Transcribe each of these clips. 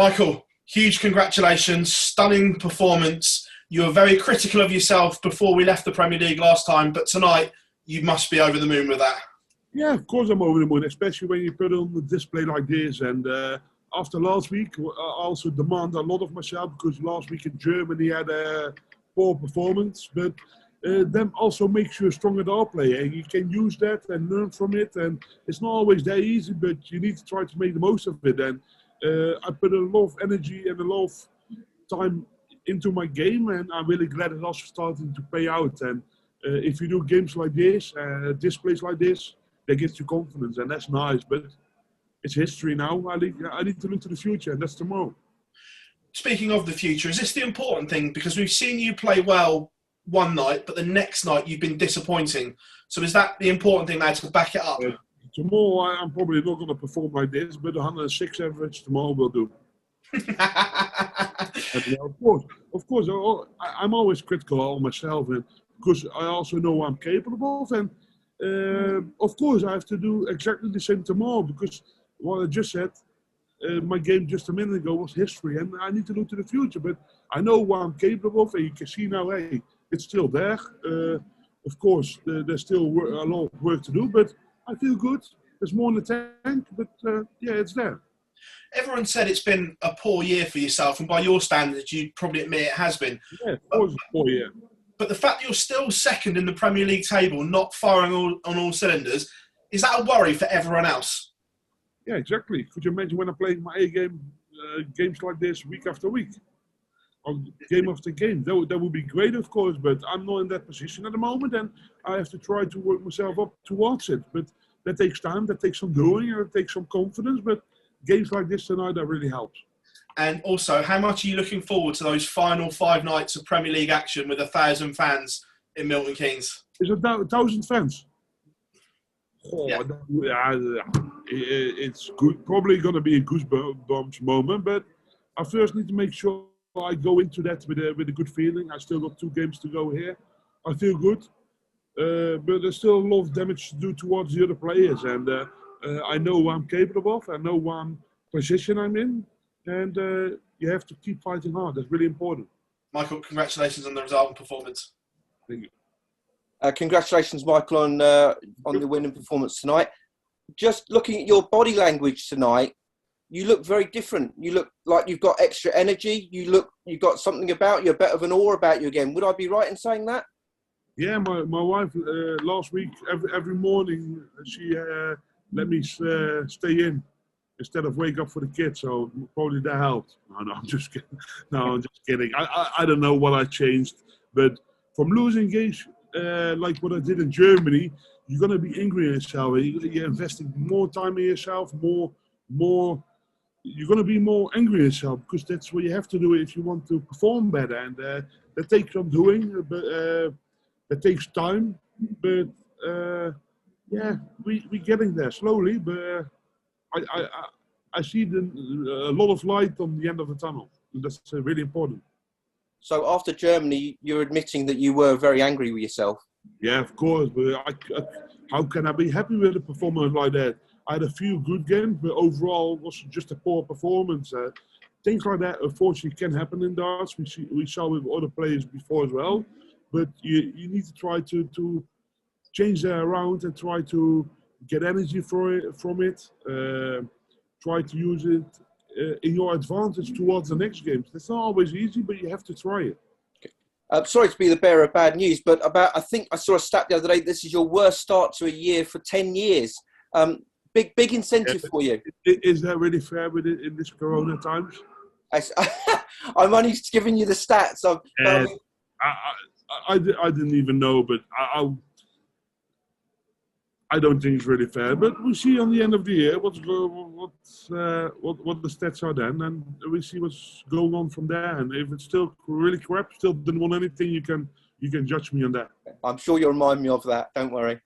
Michael, huge congratulations, stunning performance. You were very critical of yourself before we left the Premier League last time, but tonight you must be over the moon with that. Yeah, of course I'm over the moon, especially when you put on the display like this. And after last week, I also demand a lot of myself because last week in Germany had a poor performance. But then also makes you a stronger dart player. You can use that and learn from it. And it's not always that easy, but you need to try to make the most of it. And I put a lot of energy and a lot of time into my game, and I'm really glad it's also starting to pay out. And if you do games like this, displays like this, that gives you confidence, and that's nice. But it's history now. I need to look to the future, and that's tomorrow. Speaking of the future, is this the important thing? Because we've seen you play well one night, but the next night you've been disappointing. So is that the important thing now to back it up? Tomorrow I'm probably not going to perform like this, but 106 average tomorrow will do. And, of course, I'm always critical of myself, and because I also know what I'm capable of. And of course, I have to do exactly the same tomorrow, because what I just said, my game just a minute ago was history, and I need to look to the future. But I know what I'm capable of, and you can see now, hey, it's still there. Of course, there's still a lot of work to do, but I feel good. There's more in the tank, but yeah, it's there. Everyone said it's been a poor year for yourself, and by your standards, you'd probably admit it has been. Yeah, of course, it's a poor year. But the fact that you're still second in the Premier League table, not firing on all cylinders, is that a worry for everyone else? Yeah, exactly. Could you imagine when I play my A game, games like this week after week, or game after game? That would be great, of course, but I'm not in that position at the moment, and I have to try to work myself up towards it. But that takes time, that takes some doing, and it takes some confidence. But games like this tonight, that really helps. And also, how much are you looking forward to those final 5 nights of Premier League action with 1,000 fans in Milton Keynes? Is it 1,000 fans? Oh, yeah. It's good. Probably going to be a goosebumps moment, but I first need to make sure I go into that with a good feeling. I still got 2 games to go here. I feel good, but there's still a lot of damage to do towards the other players, and I know what I'm capable of. I know what position I'm in. And you have to keep fighting hard. That's really important. Michael, congratulations on the result and performance. Thank you. Congratulations, Michael, on the winning performance tonight. Just looking at your body language tonight, you look very different. You look like you've got extra energy. You've got something about you, a bit of an aura about you again. Would I be right in saying that? Yeah, my wife last week, every morning, she let me stay in instead of wake up for the kids, so probably that helped. No, I'm just kidding. No, I'm just kidding. I don't know what I changed, but from losing games like what I did in Germany, you're gonna be angry at yourself. You're investing more time in yourself, more. You're gonna be more angry at yourself, because that's what you have to do if you want to perform better, and that takes some doing, but that takes time. But yeah, we're getting there slowly, but. I see a lot of light on the end of the tunnel. And that's really important. So after Germany, you're admitting that you were very angry with yourself? Yeah, of course. But how can I be happy with a performance like that? I had a few good games, but overall it was just a poor performance. Things like that, unfortunately, can happen in darts. We saw with other players before as well. But you need to try to change that around and try to get energy from it. Try to use it in your advantage towards the next games. It's not always easy, but you have to try it. Sorry to be the bearer of bad news, but I think I saw a stat the other day. This is your worst start to a year for 10 years. Big incentive for you. Is that really fair with it in this Corona times? I'm only giving you the stats. I didn't even know, but I don't think it's really fair. But we see on the end of the year what the stats are then, and we see what's going on from there. And if it's still really crap, still didn't want anything, you can judge me on that. I'm sure you'll remind me of that. Don't worry.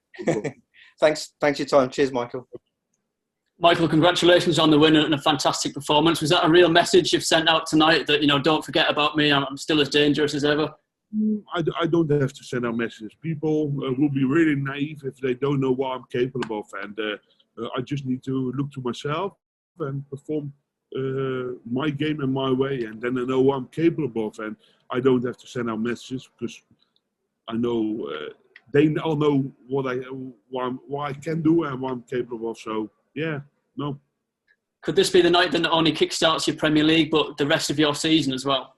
Thanks for your time. Cheers, Michael. Michael, congratulations on the win and a fantastic performance. Was that a real message you've sent out tonight that, don't forget about me, I'm still as dangerous as ever? I don't have to send out messages. People will be really naive if they don't know what I'm capable of. And I just need to look to myself and perform my game and my way, and then I know what I'm capable of, and I don't have to send out messages because I know they all know what I can do and what I'm capable of. So yeah, no. Could this be the night that not only kickstarts your Premier League, but the rest of your season as well?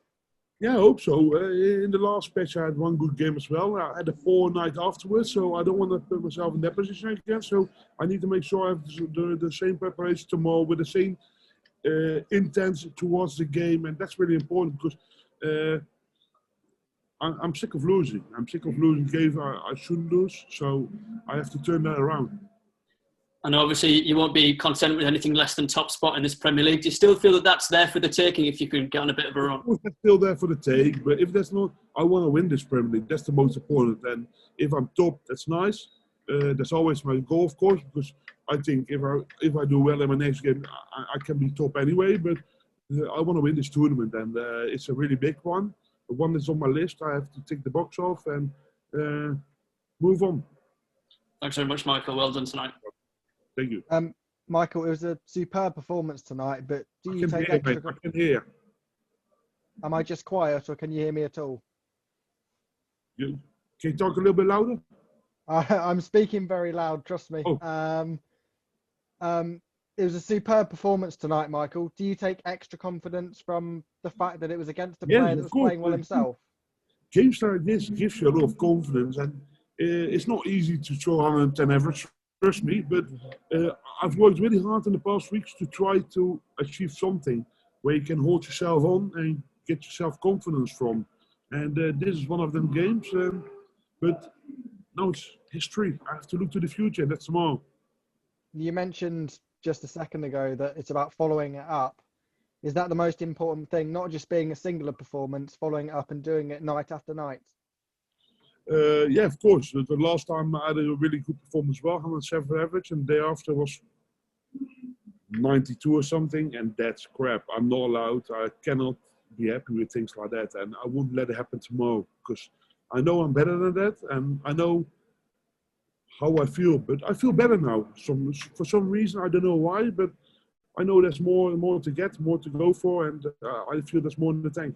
Yeah, I hope so. In the last patch, I had one good game as well. I had a poor night afterwards, so I don't want to put myself in that position again. So I need to make sure I have the same preparation tomorrow with the same intent towards the game, and that's really important because I'm sick of losing. I'm sick of losing games I shouldn't lose, so I have to turn that around. And obviously, you won't be content with anything less than top spot in this Premier League. Do you still feel that that's there for the taking if you can get on a bit of a run? That's still there for the take, but if that's not, I want to win this Premier League. That's the most important. And if I'm top, that's nice. That's always my goal, of course, because I think if I do well in my next game, I can be top anyway. But I want to win this tournament, and it's a really big one. The one that's on my list, I have to tick the box off and move on. Thanks very much, Michael. Well done tonight. Thank you. Michael, it was a superb performance tonight, but do you take extra... extra... I can hear. Am I just quiet, or can you hear me at all? Can you talk a little bit louder? I'm speaking very loud, trust me. Oh. It was a superb performance tonight, Michael. Do you take extra confidence from the fact that it was against a player that was playing well himself? Games like this gives you a lot of confidence, and it's not easy to throw 110 average. Trust me, but I've worked really hard in the past weeks to try to achieve something where you can hold yourself on and get yourself confidence from. And this is one of them games. But no, it's history. I have to look to the future, and that's tomorrow. You mentioned just a second ago that it's about following it up. Is that the most important thing? Not just being a singular performance, following it up and doing it night after night? Yeah, of course. The last time I had a really good performance, 107 average, and the day after was 92 or something, and that's crap. I'm not allowed. I cannot be happy with things like that, and I wouldn't let it happen tomorrow because I know I'm better than that, and I know how I feel. But I feel better now. For some reason, I don't know why, but I know there's more and more to get, more to go for, and I feel there's more in the tank.